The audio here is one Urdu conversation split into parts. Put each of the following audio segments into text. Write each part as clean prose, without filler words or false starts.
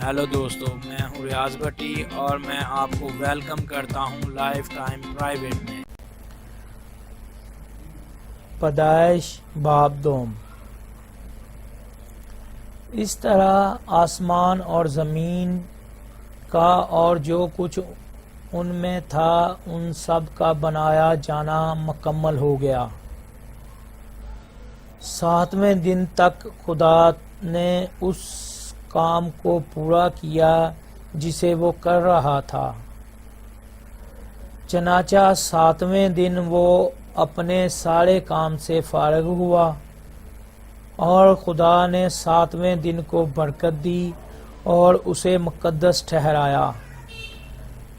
ہیلو دوستو، میں ہوں ریاض بھٹی اور میں آپ کو ویلکم کرتا ہوں لائف ٹائم پرائیویٹ میں۔ پیدائش باب دوم۔ اس طرح آسمان اور زمین کا اور جو کچھ ان میں تھا ان سب کا بنایا جانا مکمل ہو گیا۔ 7ویں دن تک خدا نے اس کام کو پورا کیا جسے وہ کر رہا تھا۔ چنانچہ 7ویں دن وہ اپنے سارے کام سے فارغ ہوا، اور خدا نے 7ویں دن کو برکت دی اور اسے مقدس ٹھہرایا،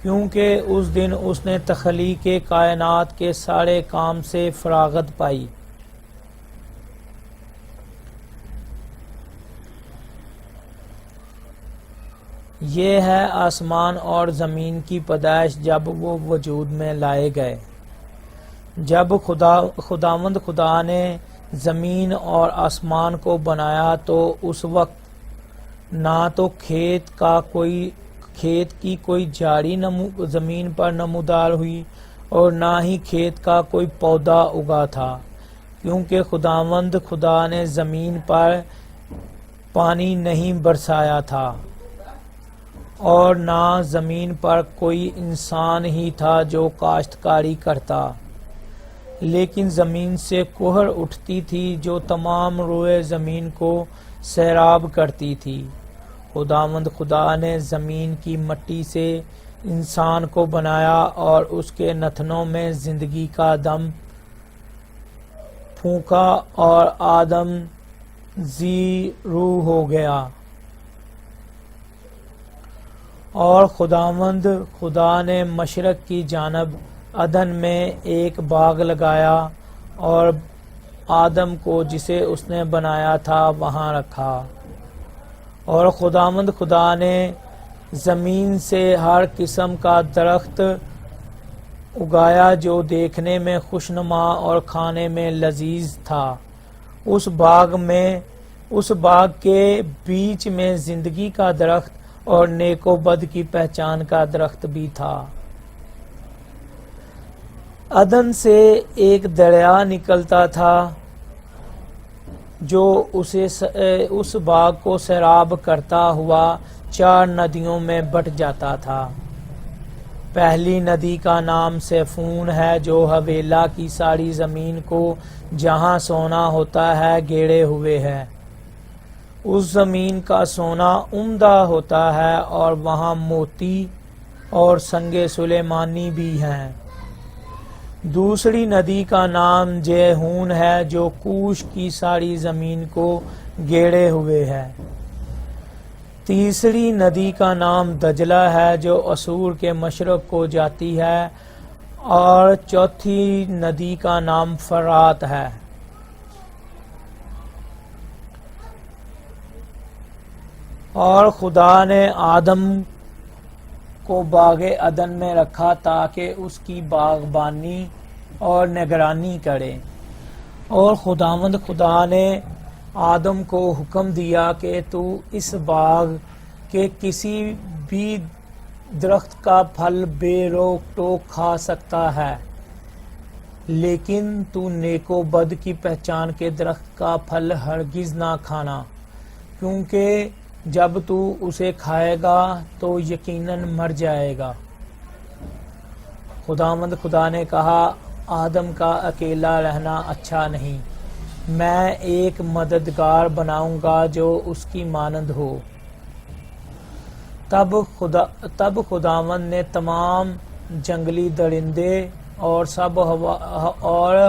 کیونکہ اس دن اس نے تخلیق کائنات کے سارے کام سے فراغت پائی۔ یہ ہے آسمان اور زمین کی پیدائش جب وہ وجود میں لائے گئے۔ جب خداوند خدا نے زمین اور آسمان کو بنایا تو اس وقت نہ تو کھیت کی کوئی جھاڑی زمین پر نمودار ہوئی اور نہ ہی کھیت کا کوئی پودا اگا تھا، کیونکہ خداوند خدا نے زمین پر پانی نہیں برسایا تھا، اور نہ زمین پر کوئی انسان ہی تھا جو کاشتکاری کرتا، لیکن زمین سے کہر اٹھتی تھی جو تمام روئے زمین کو سیراب کرتی تھی۔ خداوند خدا نے زمین کی مٹی سے انسان کو بنایا اور اس کے نتنوں میں زندگی کا دم پھونکا اور آدم ذی روح ہو گیا۔ اور خداوند خدا نے مشرق کی جانب عدن میں ایک باغ لگایا اور آدم کو جسے اس نے بنایا تھا وہاں رکھا۔ اور خداوند خدا نے زمین سے ہر قسم کا درخت اگایا جو دیکھنے میں خوشنما اور کھانے میں لذیذ تھا۔ اس باغ کے بیچ میں زندگی کا درخت اور نیک و بد کی پہچان کا درخت بھی تھا۔ عدن سے ایک دریا نکلتا تھا جو اس باغ کو سیراب کرتا ہوا 4 ندیوں میں بٹ جاتا تھا۔ پہلی ندی کا نام سیفون ہے جو حویلا کی ساری زمین کو جہاں سونا ہوتا ہے گھیرے ہوئے ہے۔ اس زمین کا سونا عمدہ ہوتا ہے اور وہاں موتی اور سنگ سلیمانی بھی ہیں۔ دوسری ندی کا نام جیہون ہے جو کوش کی ساری زمین کو گھیرے ہوئے ہے۔ تیسری ندی کا نام دجلہ ہے جو اسور کے مشرق کو جاتی ہے، اور چوتھی ندی کا نام فرات ہے۔ اور خدا نے آدم کو باغ عدن میں رکھا تاکہ اس کی باغبانی اور نگرانی کرے۔ اور خداوند خدا نے آدم کو حکم دیا کہ تو اس باغ کے کسی بھی درخت کا پھل بے روک ٹوک کھا سکتا ہے، لیکن تو نیک و بد کی پہچان کے درخت کا پھل ہرگز نہ کھانا، کیونکہ جب تو اسے کھائے گا تو یقیناً مر جائے گا۔ خداوند خدا نے کہا، آدم کا اکیلا رہنا اچھا نہیں، میں ایک مددگار بناؤں گا جو اس کی مانند ہو۔ تب خداوند نے تمام جنگلی درندے اور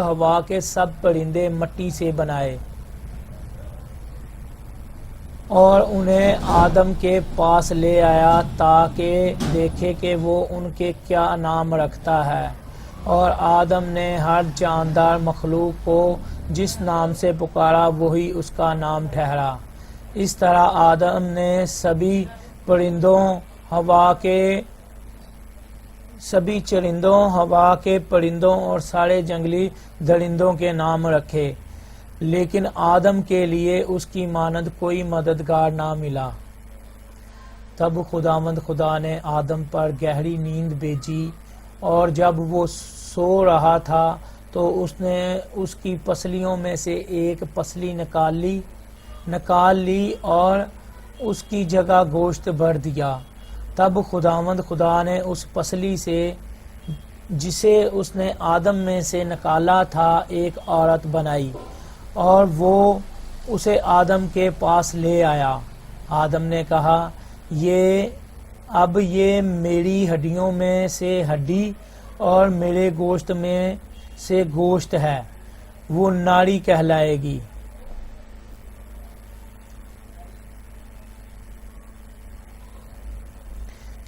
ہوا کے سب پرندے مٹی سے بنائے اور انہیں آدم کے پاس لے آیا تاکہ دیکھے کہ وہ ان کے کیا نام رکھتا ہے۔ اور آدم نے ہر جاندار مخلوق کو جس نام سے پکارا وہی اس کا نام ٹھہرا۔ اس طرح آدم نے سبھی چرندوں، ہوا کے پرندوں اور سارے جنگلی درندوں کے نام رکھے، لیکن آدم کے لیے اس کی مانند کوئی مددگار نہ ملا۔ تب خداوند خدا نے آدم پر گہری نیند بھیجی، اور جب وہ سو رہا تھا تو اس نے اس کی پسلیوں میں سے ایک پسلی نکال لی اور اس کی جگہ گوشت بھر دیا۔ تب خداوند خدا نے اس پسلی سے جسے اس نے آدم میں سے نکالا تھا ایک عورت بنائی، اور وہ اسے آدم کے پاس لے آیا۔ آدم نے کہا، اب یہ میری ہڈیوں میں سے ہڈی اور میرے گوشت میں سے گوشت ہے، وہ ناری کہلائے گی،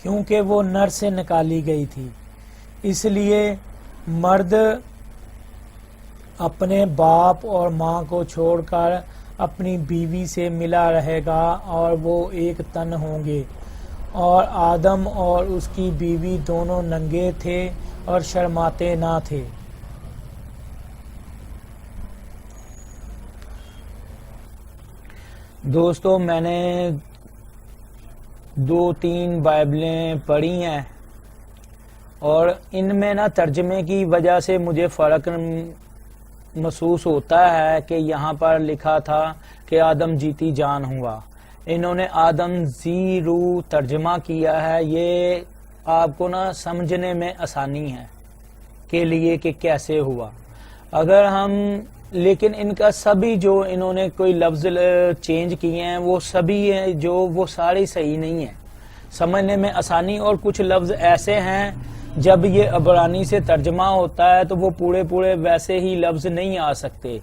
کیونکہ وہ نر سے نکالی گئی تھی۔ اس لیے مرد اپنے باپ اور ماں کو چھوڑ کر اپنی بیوی سے ملا رہے گا اور وہ ایک تن ہوں گے۔ اور آدم اور اس کی بیوی دونوں ننگے تھے اور شرماتے نہ تھے۔ دوستو، میں نے 2-3 بائبلیں پڑھی ہیں، اور ان میں ترجمے کی وجہ سے مجھے فرق محسوس ہوتا ہے کہ یہاں پر لکھا تھا کہ آدم جیتی جان ہوا، انہوں نے آدم زی روح ترجمہ کیا ہے۔ یہ آپ کو سمجھنے میں آسانی ہے کے لیے کہ کیسے ہوا، اگر ہم لیکن ان کا سبھی جو انہوں نے کوئی لفظ چینج کیے ہیں وہ سبھی ہیں جو وہ سارے صحیح نہیں ہیں، سمجھنے میں آسانی، اور کچھ لفظ ایسے ہیں جب یہ عبرانی سے ترجمہ ہوتا ہے تو وہ پورے ویسے ہی لفظ نہیں آ سکتے،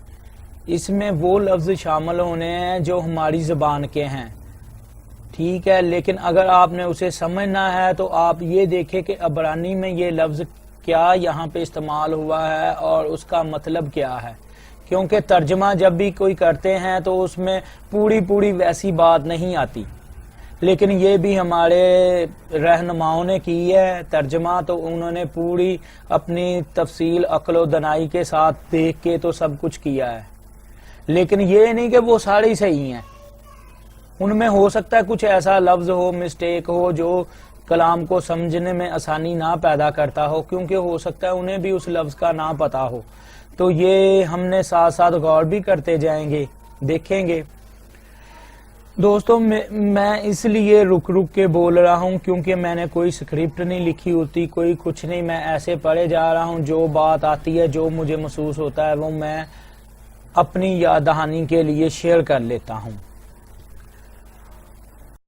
اس میں وہ لفظ شامل ہونے ہیں جو ہماری زبان کے ہیں، ٹھیک ہے، لیکن اگر آپ نے اسے سمجھنا ہے تو آپ یہ دیکھیں کہ عبرانی میں یہ لفظ کیا یہاں پہ استعمال ہوا ہے اور اس کا مطلب کیا ہے، کیونکہ ترجمہ جب بھی کوئی کرتے ہیں تو اس میں پوری ویسی بات نہیں آتی، لیکن یہ بھی ہمارے رہنماؤں نے کی ہے ترجمہ، تو انہوں نے پوری اپنی تفصیل عقل و دانائی کے ساتھ دیکھ کے تو سب کچھ کیا ہے، لیکن یہ نہیں کہ وہ سارے صحیح ہیں، ان میں ہو سکتا ہے کچھ ایسا لفظ ہو، مسٹیک ہو جو کلام کو سمجھنے میں آسانی نہ پیدا کرتا ہو، کیونکہ ہو سکتا ہے انہیں بھی اس لفظ کا نہ پتا ہو، تو یہ ہم نے ساتھ غور بھی کرتے جائیں گے، دیکھیں گے۔ دوستوں، میں اس لیے رک کے بول رہا ہوں کیونکہ میں نے کوئی سکرپٹ نہیں لکھی ہوتی، کوئی کچھ نہیں، میں ایسے پڑھے جا رہا ہوں، جو بات آتی ہے، جو مجھے محسوس ہوتا ہے وہ میں اپنی یاد دہانی کے لیے شیئر کر لیتا ہوں۔